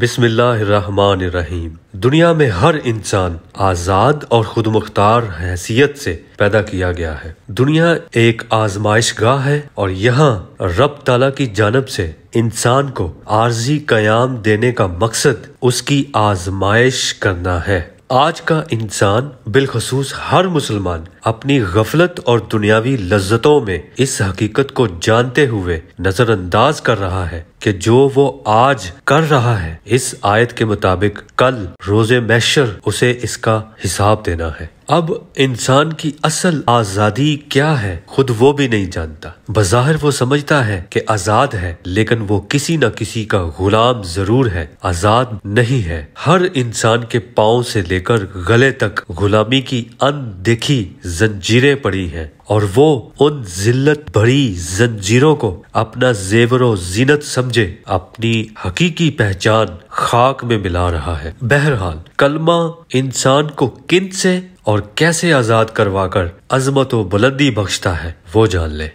بسم اللہ الرحمن الرحیم۔ دنیا میں ہر انسان آزاد اور خود مختار حیثیت سے پیدا کیا گیا ہے۔ دنیا ایک آزمائش گاہ ہے اور یہاں رب تعالیٰ کی جانب سے انسان کو عارضی قیام دینے کا مقصد اس کی آزمائش کرنا ہے۔ آج کا انسان بالخصوص ہر مسلمان اپنی غفلت اور دنیاوی لذتوں میں اس حقیقت کو جانتے ہوئے نظر انداز کر رہا ہے کہ جو وہ آج کر رہا ہے اس آیت کے مطابق کل روز محشر اسے اس کا حساب دینا ہے۔ اب انسان کی اصل آزادی کیا ہے خود وہ بھی نہیں جانتا۔ بظاہر وہ سمجھتا ہے کہ آزاد ہے، لیکن وہ کسی نہ کسی کا غلام ضرور ہے، آزاد نہیں ہے۔ ہر انسان کے پاؤں سے لے کر گلے تک غلامی کی اندیکھی زنجیریں پڑی ہیں اور وہ ان ذلت بھری زنجیروں کو اپنا زیور و زینت سمجھے اپنی حقیقی پہچان خاک میں ملا رہا ہے۔ بہرحال کلمہ انسان کو کن سے اور کیسے آزاد کروا کر عظمت و بلندی بخشتا ہے وہ جان لے۔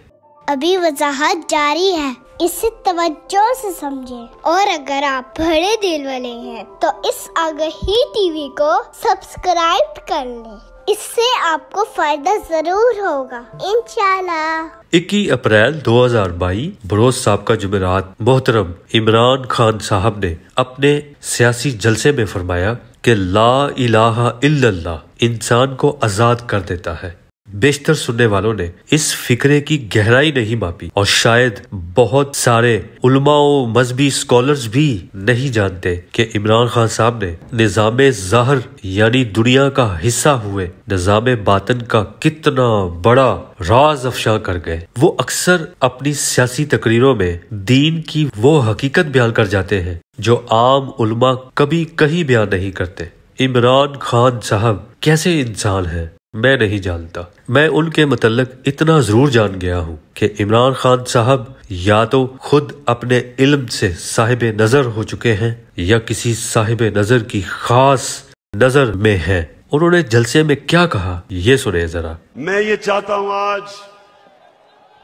ابھی وضاحت جاری ہے، اسے توجہ سے سمجھیں، اور اگر آپ بڑے دل والے ہیں تو اس آگہی ٹی وی کو سبسکرائب کر لیں، اس سے آپ کو فائدہ ضرور ہوگا انشاءاللہ۔ 21 اپریل 2022 بروز سابقہ جمعرات محترم عمران خان صاحب نے اپنے سیاسی جلسے میں فرمایا کہ لا الہ الا اللہ انسان کو آزاد کر دیتا ہے۔ بیشتر سننے والوں نے اس فکرے کی گہرائی نہیں ماپی اور شاید بہت سارے علماء و مذہبی اسکالرز بھی نہیں جانتے کہ عمران خان صاحب نے نظام ظاہر یعنی دنیا کا حصہ ہوئے نظام باطن کا کتنا بڑا راز افشاں کر گئے۔ وہ اکثر اپنی سیاسی تقریروں میں دین کی وہ حقیقت بیان کر جاتے ہیں جو عام علماء کبھی کہیں بیان نہیں کرتے۔ عمران خان صاحب کیسے انسان ہیں میں نہیں جانتا، میں ان کے متعلق اتنا ضرور جان گیا ہوں کہ عمران خان صاحب یا تو خود اپنے علم سے صاحب نظر ہو چکے ہیں یا کسی صاحب نظر کی خاص نظر میں ہیں۔ انہوں نے جلسے میں کیا کہا یہ سنیں ذرا۔ میں یہ چاہتا ہوں آج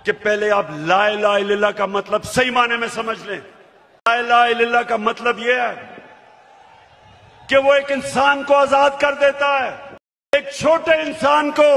کہ پہلے آپ لا الہ الا اللہ کا مطلب صحیح معنی میں سمجھ لیں۔ لا الہ الا اللہ کا مطلب یہ ہے کہ وہ ایک انسان کو آزاد کر دیتا ہے، ایک چھوٹے انسان کو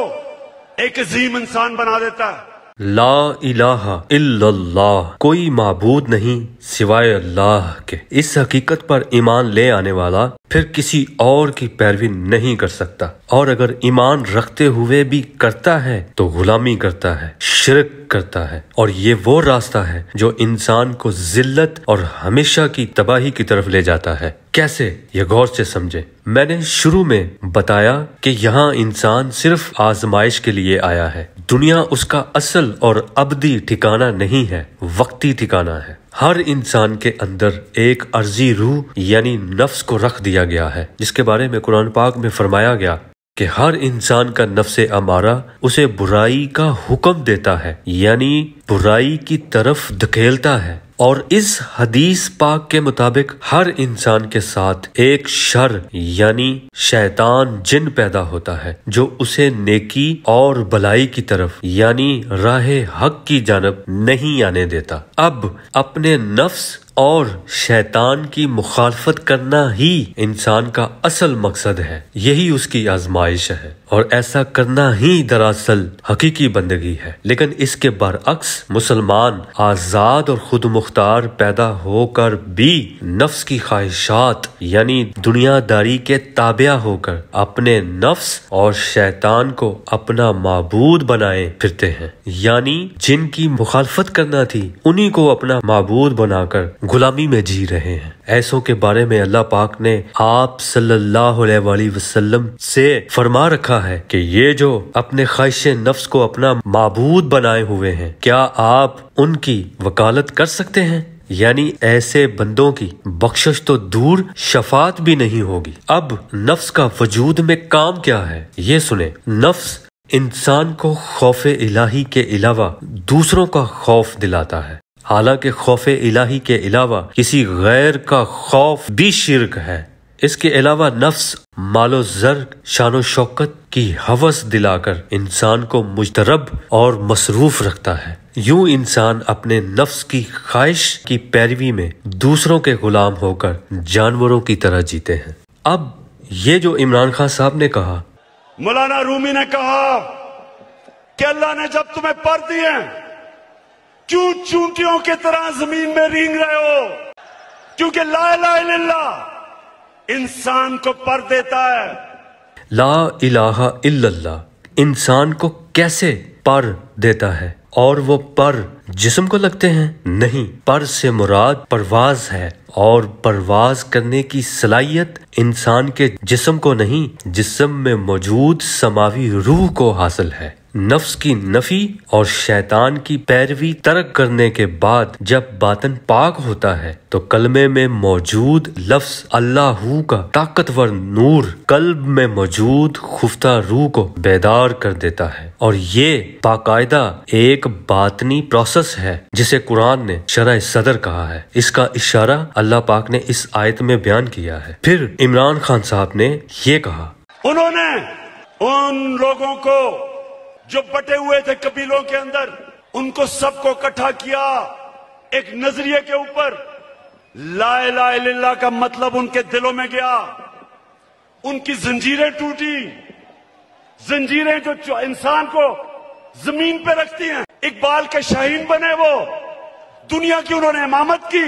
ایک عظیم انسان بنا دیتا ہے۔ لا الہ الا اللہ، کوئی معبود نہیں سوائے اللہ کے، اس حقیقت پر ایمان لے آنے والا پھر کسی اور کی پیروی نہیں کر سکتا، اور اگر ایمان رکھتے ہوئے بھی کرتا ہے تو غلامی کرتا ہے، شرک کرتا ہے، اور یہ وہ راستہ ہے جو انسان کو ذلت اور ہمیشہ کی تباہی کی طرف لے جاتا ہے۔ کیسے؟ یہ غور سے سمجھے۔ میں نے شروع میں بتایا کہ یہاں انسان صرف آزمائش کے لیے آیا ہے۔ دنیا اس کا اصل اور ابدی ٹھکانہ نہیں ہے، وقتی ٹھکانہ ہے۔ ہر انسان کے اندر ایک عرضی روح یعنی نفس کو رکھ دیا گیا ہے، جس کے بارے میں قرآن پاک میں فرمایا گیا کہ ہر انسان کا نفس امارہ اسے برائی کا حکم دیتا ہے، یعنی برائی کی طرف دھکیلتا ہے۔ اور اس حدیث پاک کے مطابق ہر انسان کے ساتھ ایک شر یعنی شیطان جن پیدا ہوتا ہے جو اسے نیکی اور بلائی کی طرف یعنی راہ حق کی جانب نہیں آنے دیتا۔ اب اپنے نفس اور شیطان کی مخالفت کرنا ہی انسان کا اصل مقصد ہے، یہی اس کی آزمائش ہے، اور ایسا کرنا ہی دراصل حقیقی بندگی ہے۔ لیکن اس کے برعکس مسلمان آزاد اور خود مختار پیدا ہو کر بھی نفس کی خواہشات یعنی دنیا داری کے تابع ہو کر اپنے نفس اور شیطان کو اپنا معبود بنائے پھرتے ہیں، یعنی جن کی مخالفت کرنا تھی انہی کو اپنا معبود بنا کر غلامی میں جی رہے ہیں۔ ایسوں کے بارے میں اللہ پاک نے آپ صلی اللہ علیہ وآلہ وسلم سے فرما رکھا ہے کہ یہ جو اپنے خواہش نفس کو اپنا معبود بنائے ہوئے ہیں، کیا آپ ان کی وکالت کر سکتے ہیں؟ یعنی ایسے بندوں کی بخشش تو دور شفاعت بھی نہیں ہوگی۔ اب نفس کا وجود میں کام کیا ہے یہ سنیں۔ نفس انسان کو خوف الہی کے علاوہ دوسروں کا خوف دلاتا ہے، حالانکہ خوف الہی کے علاوہ کسی غیر کا خوف بھی شرک ہے۔ اس کے علاوہ نفس مال و زر، شان و شوکت، کی ہوس دلا کر انسان کو مجترب اور مصروف رکھتا ہے۔ یوں انسان اپنے نفس کی خواہش کی پیروی میں دوسروں کے غلام ہو کر جانوروں کی طرح جیتے ہیں۔ اب یہ جو عمران خان صاحب نے کہا، مولانا رومی نے کہا کہ اللہ نے جب تمہیں پر دیے کیوں چونٹیوں کی طرح زمین میں رینگ رہے ہو؟ کیونکہ لا الہ الا اللہ انسان کو پر دیتا ہے۔ لا الہ الا اللہ انسان کو کیسے پر دیتا ہے؟ اور وہ پر جسم کو لگتے ہیں؟ نہیں، پر سے مراد پرواز ہے، اور پرواز کرنے کی صلاحیت انسان کے جسم کو نہیں، جسم میں موجود سماوی روح کو حاصل ہے۔ نفس کی نفی اور شیطان کی پیروی ترک کرنے کے بعد جب باطن پاک ہوتا ہے تو کلمے میں موجود لفظ اللہ کا طاقتور نور قلب میں موجود خفتہ روح کو بیدار کر دیتا ہے، اور یہ باقاعدہ ایک باطنی پروسیس ہے جسے قرآن نے شرح صدر کہا ہے۔ اس کا اشارہ اللہ پاک نے اس آیت میں بیان کیا ہے۔ پھر عمران خان صاحب نے یہ کہا، انہوں نے ان لوگوں کو جو بٹے ہوئے تھے قبیلوں کے اندر، ان کو سب کو اکٹھا کیا ایک نظریے کے اوپر۔ لا الہ الا اللہ کا مطلب ان کے دلوں میں گیا، ان کی زنجیریں ٹوٹی، زنجیریں جو انسان کو زمین پہ رکھتی ہیں۔ اقبال کے شاہین بنے وہ، دنیا کی انہوں نے امامت کی۔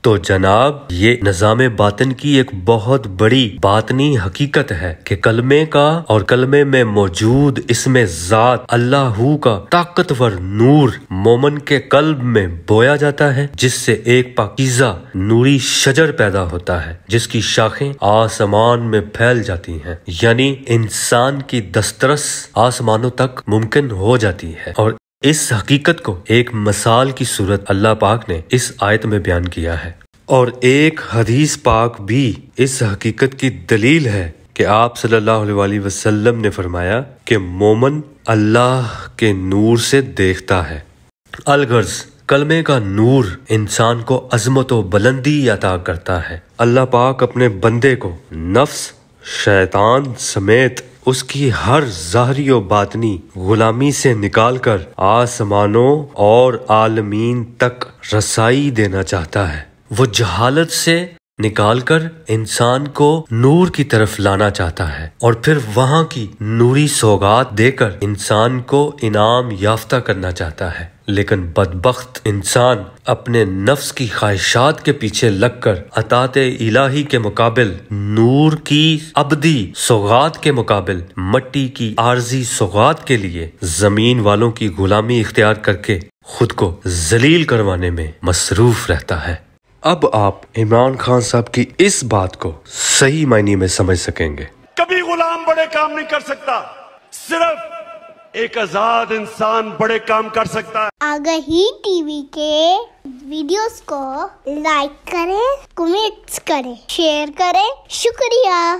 تو جناب یہ نظام باطن کی ایک بہت بڑی باطنی حقیقت ہے کہ کلمے کا اور کلمے میں موجود اسم ذات اللہ کا طاقتور نور مومن کے قلب میں بویا جاتا ہے، جس سے ایک پاکیزہ نوری شجر پیدا ہوتا ہے جس کی شاخیں آسمان میں پھیل جاتی ہیں، یعنی انسان کی دسترس آسمانوں تک ممکن ہو جاتی ہے۔ اور اس حقیقت کو ایک مثال کی صورت اللہ پاک نے اس آیت میں بیان کیا ہے، اور ایک حدیث پاک بھی اس حقیقت کی دلیل ہے کہ آپ صلی اللہ علیہ وسلم نے فرمایا کہ مومن اللہ کے نور سے دیکھتا ہے۔ الغرض کلمے کا نور انسان کو عظمت و بلندی عطا کرتا ہے۔ اللہ پاک اپنے بندے کو نفس، شیطان سمیت اس کی ہر ظاہری و باطنی غلامی سے نکال کر آسمانوں اور عالمین تک رسائی دینا چاہتا ہے۔ وہ جہالت سے نکال کر انسان کو نور کی طرف لانا چاہتا ہے، اور پھر وہاں کی نوری سوغات دے کر انسان کو انعام یافتہ کرنا چاہتا ہے۔ لیکن بدبخت انسان اپنے نفس کی خواہشات کے پیچھے لگ کر عطات الہی کے مقابل، نور کی ابدی سوغات کے مقابل مٹی کی عارضی سوغات کے لیے زمین والوں کی غلامی اختیار کر کے خود کو ذلیل کروانے میں مصروف رہتا ہے۔ اب آپ عمران خان صاحب کی اس بات کو صحیح معنی میں سمجھ سکیں گے۔ کبھی غلام بڑے کام نہیں کر سکتا، صرف ایک آزاد انسان بڑے کام کر سکتا ہے۔ آگہی ٹی وی کے ویڈیوز کو لائک کریں، کمنٹس کریں، شیئر کریں۔ شکریہ۔